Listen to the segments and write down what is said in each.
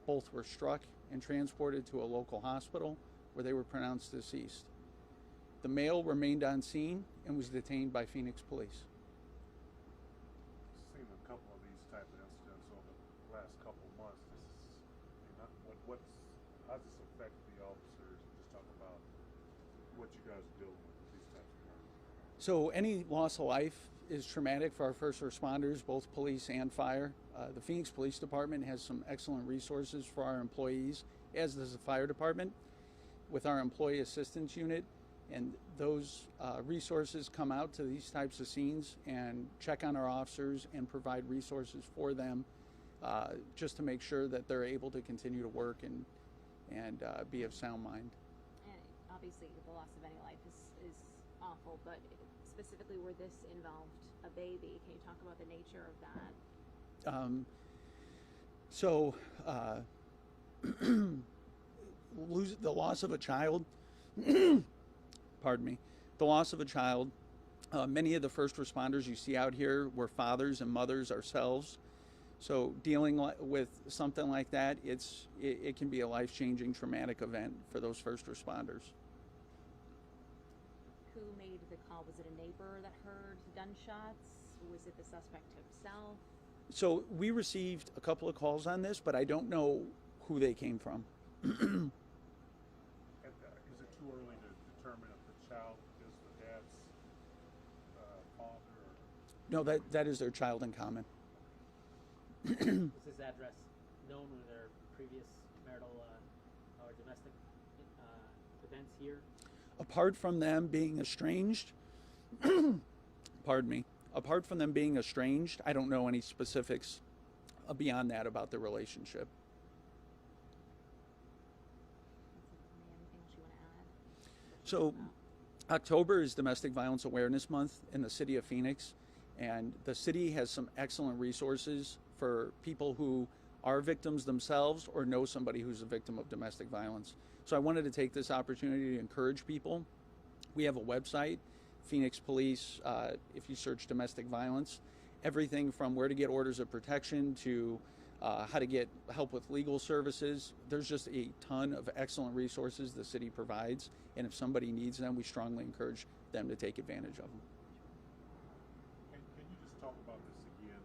Both were struck and transported to a local hospital where they were pronounced deceased. The male remained on scene and was detained by Phoenix police. I've seen a couple of these type of incidents over the last couple of months. How does this affect the officers? Just talk about what you guys are dealing with these types of crimes. So any loss of life is traumatic for our first responders, both police and fire. The Phoenix Police Department has some excellent resources for our employees, as does the fire department, with our employee assistance unit. And those resources come out to these types of scenes and check on our officers and provide resources for them, just to make sure that they're able to continue to work and be of sound mind. And obviously the loss of any life is awful, but specifically where this involved a baby, can you talk about the nature of that? The loss of a child, pardon me, the loss of a child, many of the first responders you see out here were fathers and mothers ourselves. So dealing with something like that, it can be a life-changing traumatic event for those first responders. Who made the call? Was it a neighbor that heard gunshots? Was it the suspect himself? So we received a couple of calls on this, but I don't know who they came from. Is it too early to determine if the child is the dad's father? No, that is their child in common. Was his address known? Were there previous marital or domestic events here? Apart from them being estranged, pardon me, apart from them being estranged, I don't know any specifics beyond that about the relationship. Anything else you want to add? So October is Domestic Violence Awareness Month in the city of Phoenix, and the city has some excellent resources for people who are victims themselves or know somebody who's a victim of domestic violence. So I wanted to take this opportunity to encourage people. We have a website, Phoenix Police, if you search domestic violence, everything from where to get orders of protection to how to get help with legal services. There's just a ton of excellent resources the city provides, and if somebody needs them, we strongly encourage them to take advantage of them. Can you just talk about this again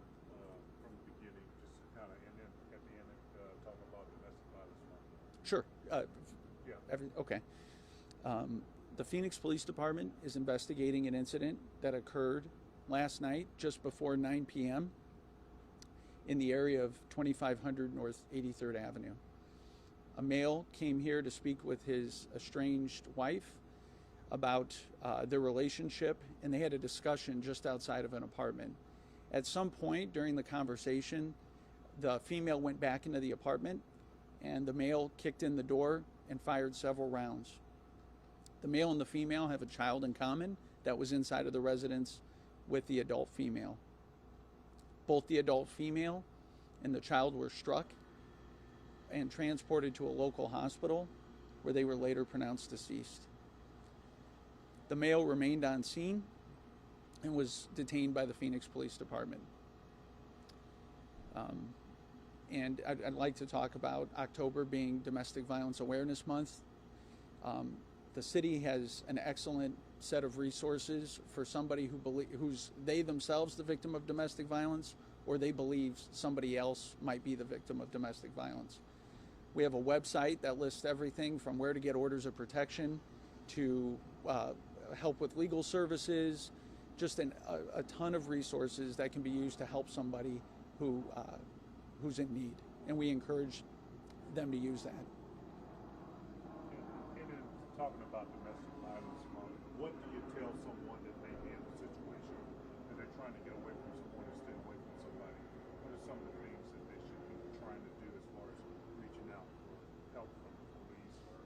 from the beginning, just kind of, and then at the end talk about domestic violence month? Sure. Yeah. Okay. The Phoenix Police Department is investigating an incident that occurred last night just before 9 p.m. in the area of 2500 North 83rd Avenue. A male came here to speak with his estranged wife about their relationship, and they had a discussion just outside of an apartment. At some point during the conversation, the female went back into the apartment, and the male kicked in the door and fired several rounds. The male and the female have a child in common that was inside of the residence with the adult female. Both the adult female and the child were struck and transported to a local hospital where they were later pronounced deceased. The male remained on scene and was detained by the Phoenix Police Department. And I'd like to talk about October being Domestic Violence Awareness Month. The city has an excellent set of resources for somebody who's they themselves the victim of domestic violence, or they believe somebody else might be the victim of domestic violence. We have a website that lists everything from where to get orders of protection to help with legal services, just a ton of resources that can be used to help somebody who's in need, and we encourage them to use that. And then talking about domestic violence month, what do you tell someone that may be in a situation that they're trying to get away from someone or stay away from somebody? What are some of the things that they should be trying to do as far as reaching out for help from the police or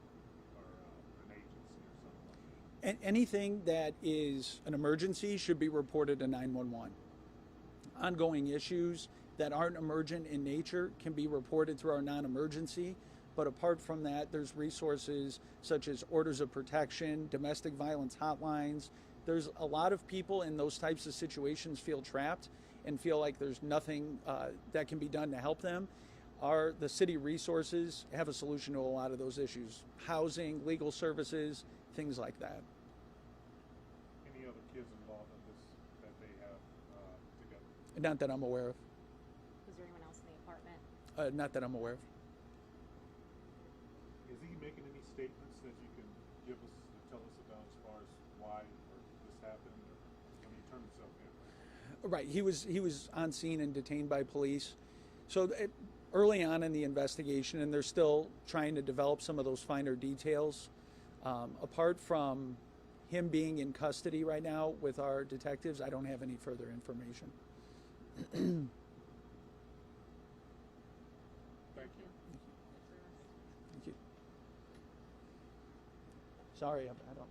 an agency or something like that? And anything that is an emergency should be reported to 911. Ongoing issues that aren't emergent in nature can be reported through our non-emergency, but apart from that, there's resources such as orders of protection, domestic violence hotlines. There's a lot of people in those types of situations feel trapped and feel like there's nothing that can be done to help them. the city resources have a solution to a lot of those issues: housing, legal services, things like that. Any other kids involved in this that they have together? Not that I'm aware of. Was there anyone else in the apartment? Not that I'm aware of. Is he making any statements that you can give us to tell us about as far as why or this happened? Or, I mean, he turned himself in. Right. He was on scene and detained by police. So early on in the investigation, and they're still trying to develop some of those finer details. Apart from him being in custody right now with our detectives, I don't have any further information. Thank you. Thank you. Sorry, I don't.